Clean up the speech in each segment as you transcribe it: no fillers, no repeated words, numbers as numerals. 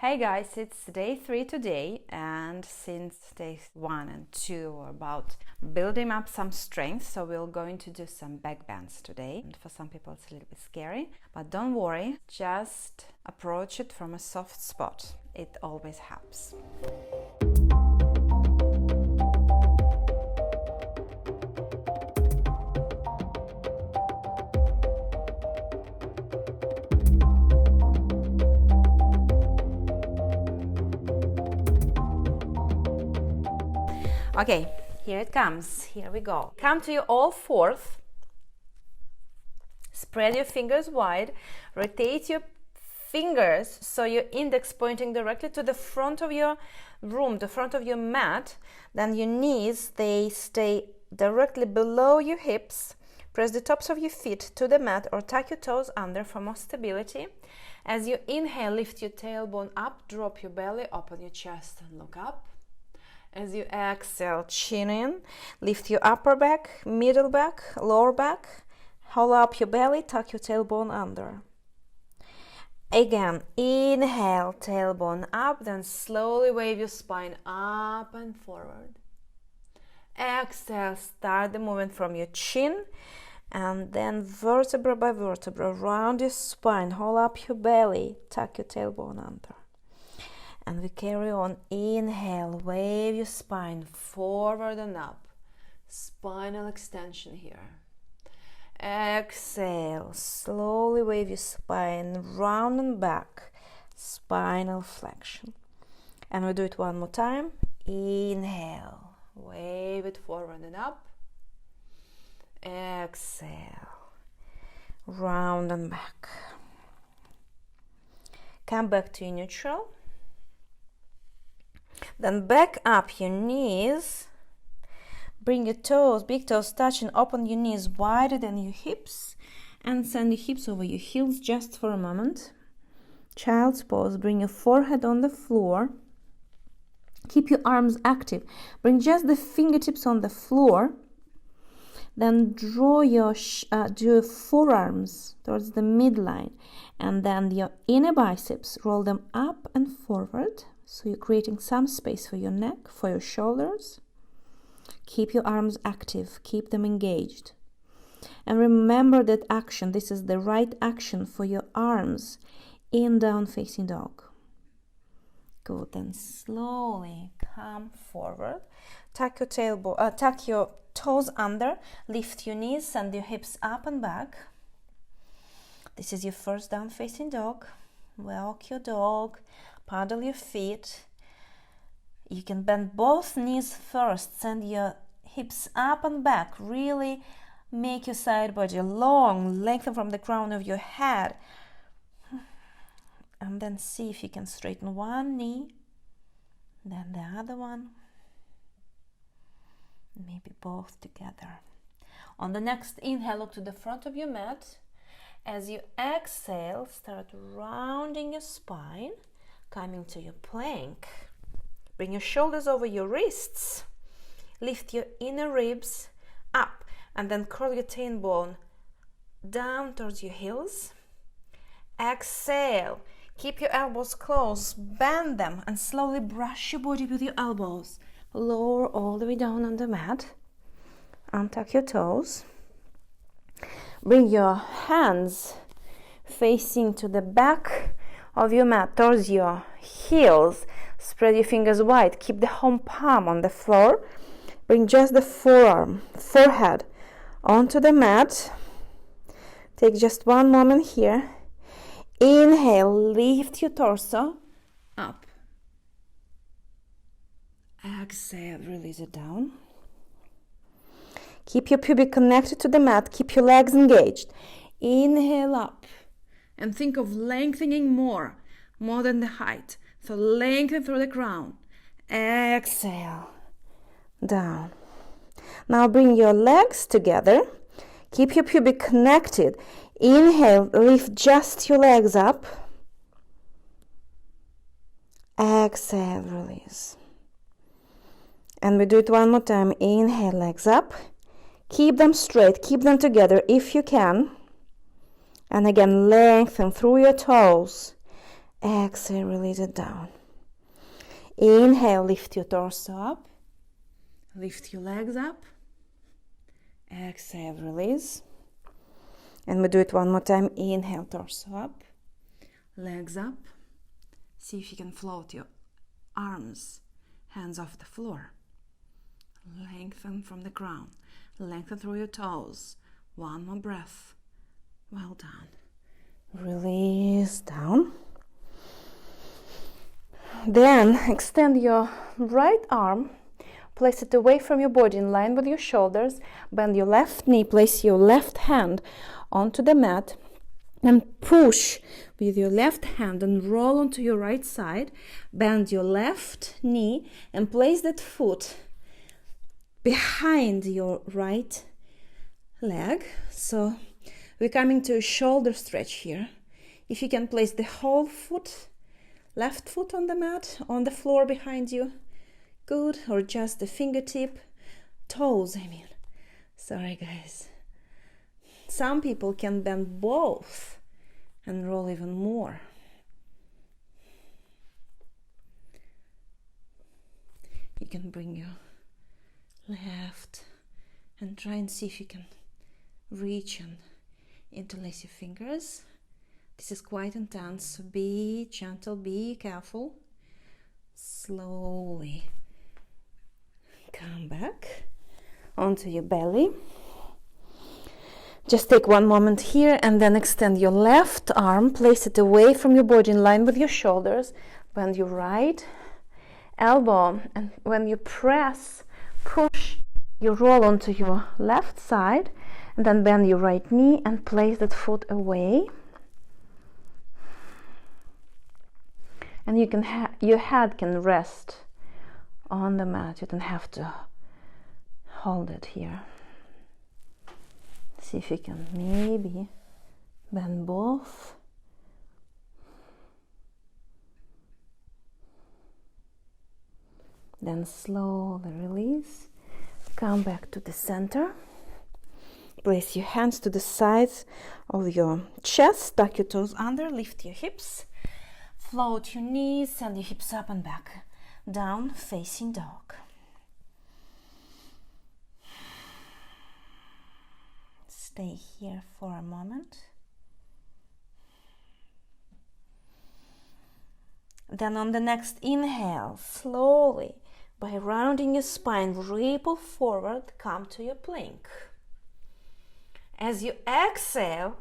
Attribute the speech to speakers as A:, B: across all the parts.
A: Hey guys, it's day 3 today, and since days 1 and 2 are about building up some strength, so we're going to do some back bends today. And for some people it's a little bit scary, but don't worry, just approach it from a soft spot. It always helps. Okay, here it comes. Here we go. Come to your all fourth. Spread your fingers wide. Rotate your fingers so your index pointing directly to the front of your room, the front of your mat. Then your knees, they stay directly below your hips. Press the tops of your feet to the mat or tuck your toes under for more stability. As you inhale, lift your tailbone up, drop your belly, open your chest and look up. As you exhale, chin in, lift your upper back, middle back, lower back, hold up your belly, tuck your tailbone under. Again, inhale, tailbone up, then slowly wave your spine up and forward. Exhale, start the movement from your chin, and then vertebra by vertebra, round your spine, hold up your belly, tuck your tailbone under. And we carry on. Inhale, wave your spine forward and up. Spinal extension here. Exhale, slowly wave your spine round and back. Spinal flexion. And we do it one more time. Inhale, wave it forward and up. Exhale, round and back. Come back to neutral. Then back up your knees, bring your toes, big toes touch, and open your knees wider than your hips, and send your hips over your heels just for a moment. Child's pose, bring your forehead on the floor, keep your arms active, bring just the fingertips on the floor, then draw your forearms towards the midline, and then your inner biceps, roll them up and forward. So you're creating some space for your neck, for your shoulders. Keep your arms active, keep them engaged. And remember that action, this is the right action for your arms in down facing dog. Good, then slowly come forward. Tuck your toes under, lift your knees, send your hips up and back. This is your first down facing dog. Walk your dog. Paddle your feet. You can bend both knees first. Send your hips up and back. Really make your side body long. Lengthen from the crown of your head. And then see if you can straighten one knee. Then the other one. Maybe both together. On the next inhale, look to the front of your mat. As you exhale, start rounding your spine. Coming to your plank. Bring your shoulders over your wrists. Lift your inner ribs up and then curl your tailbone down towards your heels. Exhale. Keep your elbows close. Bend them and slowly brush your body with your elbows. Lower all the way down on the mat. Untuck your toes. Bring your hands facing to the back of your mat towards your heels. Spread your fingers wide. Keep the home palm on the floor. Bring just the forehead onto the mat. Take just one moment here. Inhale, lift your torso up. Exhale, release it down. Keep your pubic connected to the mat. Keep your legs engaged. Inhale up. And think of lengthening more than the height. So lengthen through the crown. Exhale, down. Now bring your legs together. Keep your pubic connected. Inhale, lift just your legs up. Exhale, release. And we do it one more time. Inhale, legs up. Keep them straight. Keep them together if you can. And again, lengthen through your toes. Exhale, release it down. Inhale, lift your torso up. Lift your legs up. Exhale, release. And we do it one more time. Inhale, torso up. Legs up. See if you can float your arms, hands off the floor. Lengthen from the ground. Lengthen through your toes. One more breath. Well done. Release down. Then extend your right arm. Place it away from your body in line with your shoulders. Bend your left knee. Place your left hand onto the mat. And push with your left hand and roll onto your right side. Bend your left knee and place that foot behind your right leg. So we're coming to a shoulder stretch here. If you can place the whole foot, left foot on the mat, on the floor behind you, good, or just the fingertip, toes, I mean. Sorry, guys. Some people can bend both and roll even more. You can bring your left and try and see if you can reach and interlace your fingers. This is quite intense, so be gentle, be careful. Slowly come back onto your belly. Just take one moment here and then extend your left arm, place it away from your body in line with your shoulders. Bend your right elbow, and when you press, push, you roll onto your left side, and then bend your right knee and place that foot away. And you can your head can rest on the mat. You don't have to hold it here. See if you can maybe bend both. Then slowly release. Come back to the center. Place your hands to the sides of your chest. Tuck your toes under. Lift your hips. Float your knees. Send your hips up and back. Down facing dog. Stay here for a moment. Then on the next inhale, slowly, by rounding your spine, ripple forward, come to your plank. As you exhale,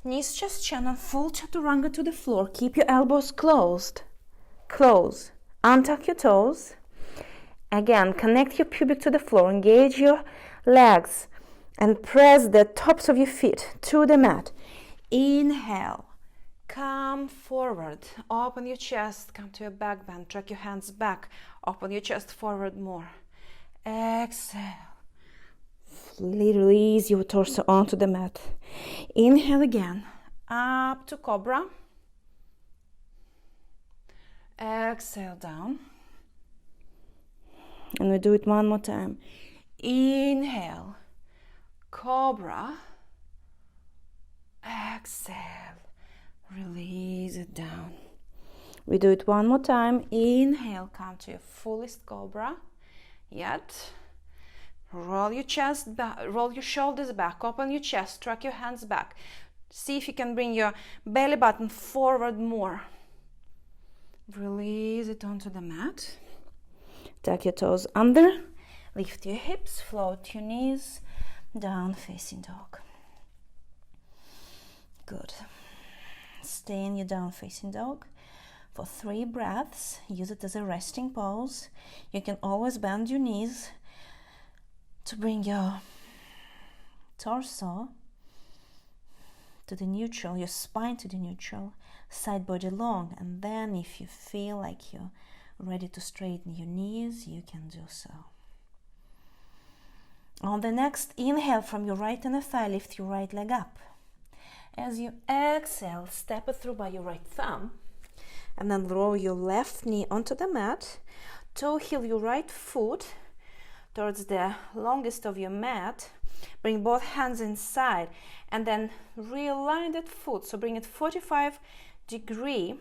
A: knees, chest, chin, and full chaturanga to the floor. Keep your elbows closed. Close. Untuck your toes. Again, connect your pubic to the floor. Engage your legs. And press the tops of your feet to the mat. Inhale. Come forward. Open your chest. Come to your back bend. Track your hands back. Open your chest forward more. Exhale. Release your torso onto the mat. Inhale again. Up to Cobra. Exhale down. And we do it one more time. Inhale. Cobra. Exhale. Release it down. We do it one more time. Inhale, come to your fullest Cobra. Yet. Roll your chest back, roll your shoulders back, open your chest, track your hands back. See if you can bring your belly button forward more. Release it onto the mat. Tuck your toes under. Lift your hips, float your knees. Down facing dog. Good. Stay in your down facing dog for 3 breaths. Use it as a resting pose. You can always bend your knees to bring your torso to the neutral, your spine to the neutral, side body long. And then if you feel like you're ready to straighten your knees, you can do so. On the next inhale from your right inner thigh, lift your right leg up. As you exhale, step it through by your right thumb, and then roll your left knee onto the mat. Toe heel your right foot towards the longest of your mat. Bring both hands inside, and then realign that foot. So bring it 45-degree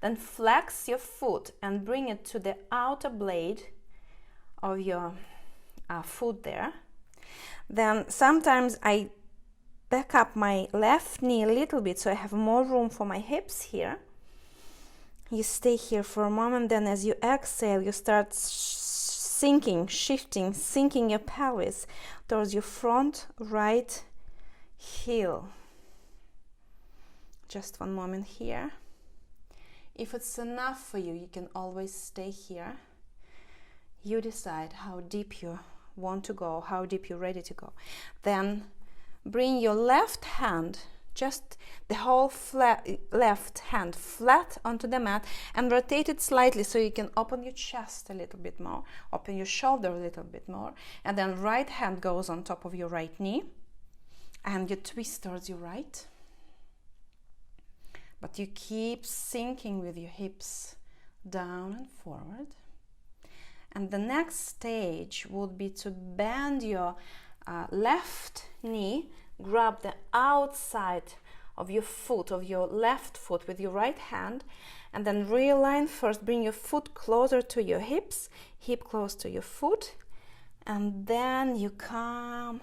A: Then flex your foot and bring it to the outer blade of your foot there. Then sometimes I back up my left knee a little bit so I have more room for my hips here. You stay here for a moment, then as you exhale, you start sinking your pelvis towards your front right heel. Just one moment here. If it's enough for you, you can always stay here. You decide how deep you want to go, how deep you're ready to go. Then bring your left hand, just the whole left hand flat onto the mat, and rotate it slightly so you can open your chest a little bit more, open your shoulder a little bit more, and then right hand goes on top of your right knee, and you twist towards your right. But you keep sinking with your hips down and forward. And the next stage would be to bend your left knee, grab the outside of your foot, of your left foot with your right hand, and then realign first. Bring your foot closer to your hips, hip close to your foot, and then you come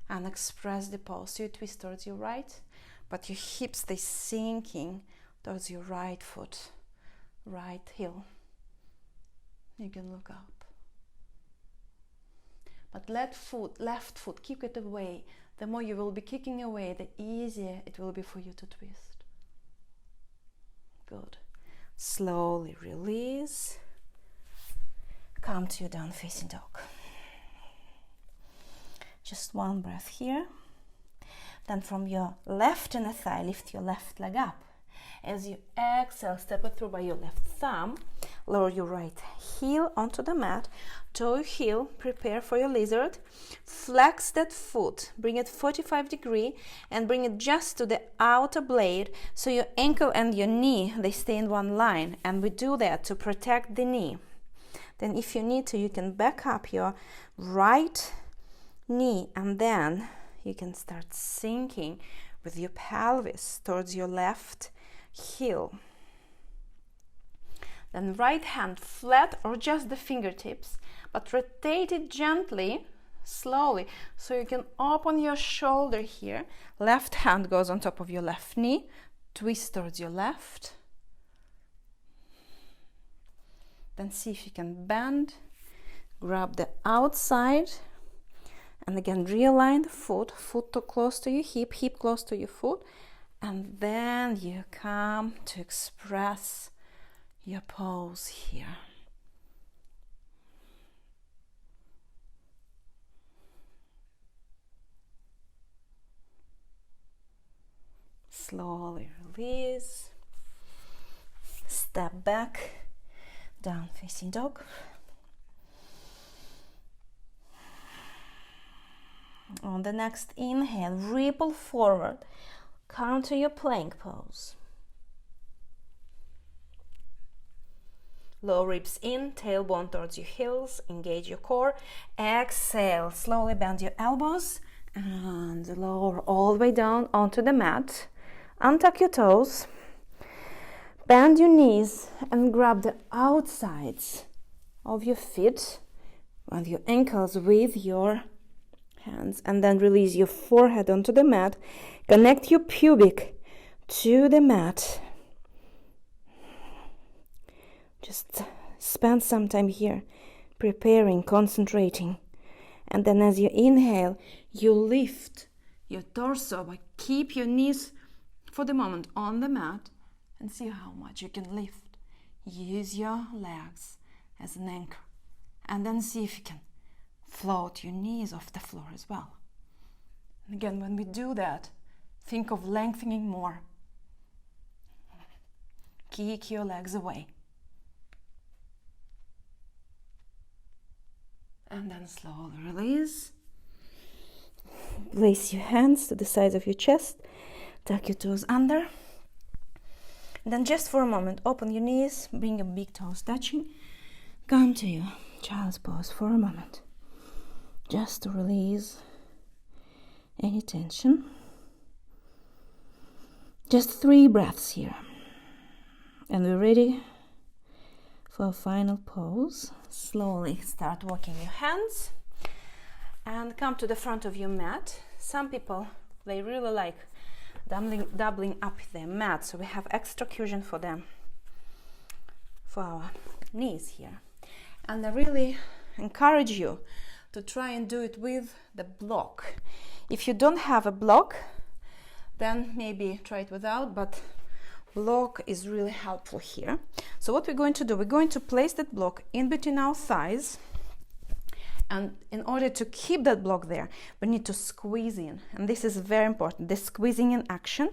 A: and express the pose. So you twist towards your right, but your hips stay sinking towards your right foot, right heel. You can look up. But left foot, kick it away. The more you will be kicking away, the easier it will be for you to twist. Good. Slowly release. Come to your down facing dog. Just one breath here. Then from your left inner thigh, lift your left leg up. As you exhale, step it through by your left thumb. Lower your right heel onto the mat. Toe your heel, prepare for your lizard. Flex that foot, bring it 45 degrees and bring it just to the outer blade so your ankle and your knee, they stay in one line. And we do that to protect the knee. Then if you need to, you can back up your right knee and then you can start sinking with your pelvis towards your left heel. Then right hand flat or just the fingertips, but rotate it gently, slowly, so you can open your shoulder here. Left hand goes on top of your left knee, twist towards your left. Then see if you can bend, grab the outside, and again realign the foot, foot too close to your hip, hip close to your foot, and then you come to express your pose here. Slowly release. Step back, down facing dog. On the next inhale, ripple forward. Come to your plank pose. Low ribs in, tailbone towards your heels, engage your core. Exhale, slowly bend your elbows and lower all the way down onto the mat. Untuck your toes, bend your knees and grab the outsides of your feet and your ankles with your hands, and then release your forehead onto the mat. Connect your pubic to the mat. Just spend some time here preparing, concentrating, and then as you inhale you lift your torso, but keep your knees for the moment on the mat and see how much you can lift. Use your legs as an anchor and then see if you can float your knees off the floor as well. And again, when we do that, think of lengthening more. Kick your legs away. And then slowly release. Place your hands to the sides of your chest. Tuck your toes under. And then just for a moment, open your knees, bring your big toes touching. Come to your child's pose for a moment. Just to release any tension. Just 3 breaths here. And we're ready for a final pose. Slowly start walking your hands and come to the front of your mat. Some people, they really like doubling up their mat, so we have extra cushion for them, for our knees here. And I really encourage you to try and do it with the block. If you don't have a block, then maybe try it without, but block is really helpful here. So what we're going to do, we're going to place that block in between our thighs, and in order to keep that block there, we need to squeeze in, and this is very important, the squeezing in action.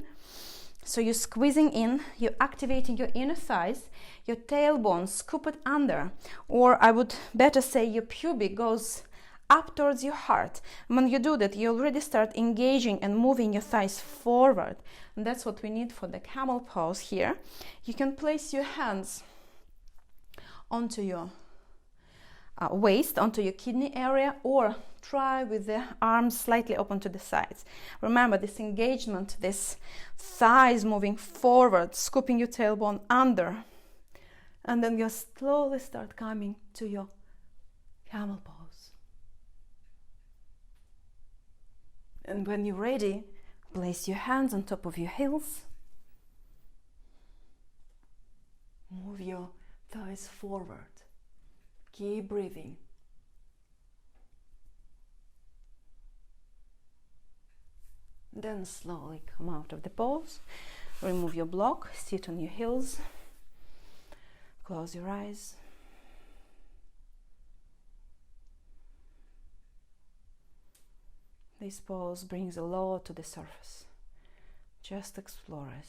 A: So you're squeezing in, you're activating your inner thighs, your tailbone scoop it under, or I would better say your pubic goes up towards your heart. When you do that, you already start engaging and moving your thighs forward. And that's what we need for the camel pose here. You can place your hands onto your waist, onto your kidney area, or try with the arms slightly open to the sides. Remember this engagement, this thighs moving forward, scooping your tailbone under, and then you slowly start coming to your camel pose. And when you're ready, place your hands on top of your heels. Move your thighs forward. Keep breathing. Then slowly come out of the pose. Remove your block, sit on your heels. Close your eyes. This pose brings a lot to the surface. Just explore it.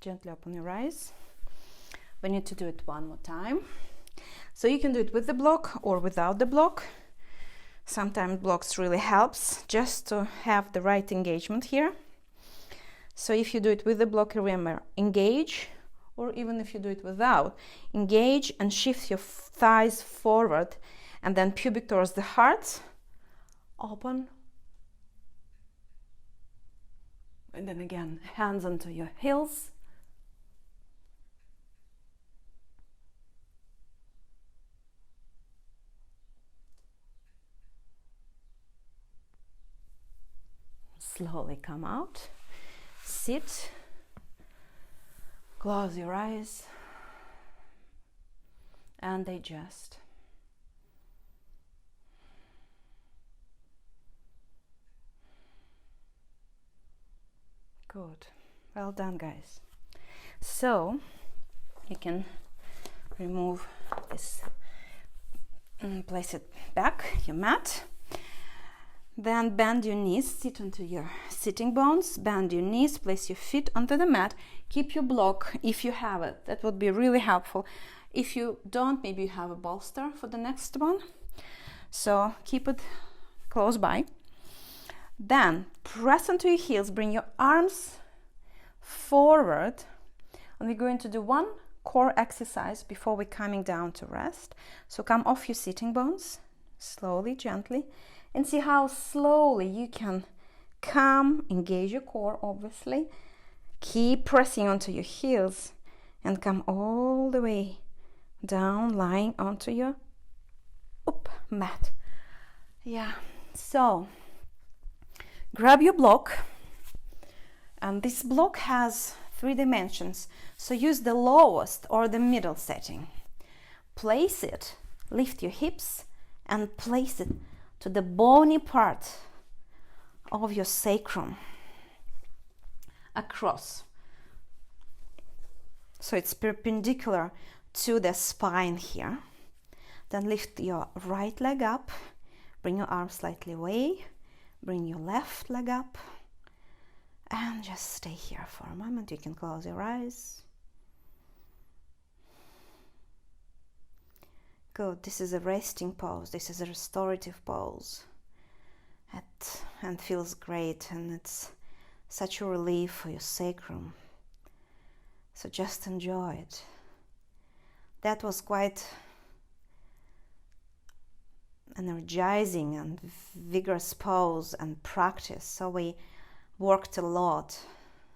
A: Gently open your eyes. We need to do it one more time. So you can do it with the block or without the block. Sometimes blocks really helps just to have the right engagement here. So if you do it with the block, remember, engage, or even if you do it without, engage and shift your thighs forward, and then pubic towards the heart, open, and then again, hands onto your heels. Slowly come out, sit, close your eyes, and digest. Good. Well done, guys. So you can remove this and place it back, your mat. Then bend your knees, sit onto your sitting bones, bend your knees, place your feet onto the mat. Keep your block if you have it. That would be really helpful. If you don't, maybe you have a bolster for the next one. So keep it close by. Then press onto your heels, bring your arms forward, and we're going to do one core exercise before we're coming down to rest. So come off your sitting bones, slowly, gently, and see how slowly you can come, engage your core, obviously. Keep pressing onto your heels and come all the way down, lying onto your mat. Yeah, so grab your block, and this block has 3 dimensions, so use the lowest or the middle setting. Place it, lift your hips, and place it to the bony part of your sacrum across. So it's perpendicular to the spine here. Then lift your right leg up, bring your arm slightly away, bring your left leg up, and just stay here for a moment. You can close your eyes. Good. This is a resting pose. This is a restorative pose. And feels great, and it's such a relief for your sacrum. So just enjoy it. That was quite energizing and vigorous pose and practice, so we worked a lot.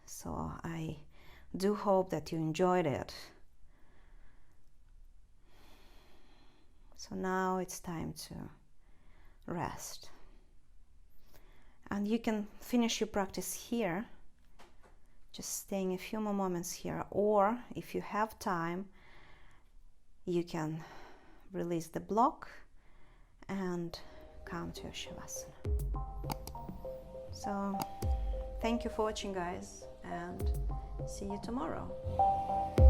A: So I do hope that you enjoyed it. So now it's time to rest. And you can finish your practice here, just staying a few more moments here, or if you have time, you can release the block and come to your Shavasana. So thank you for watching, guys, and see you tomorrow.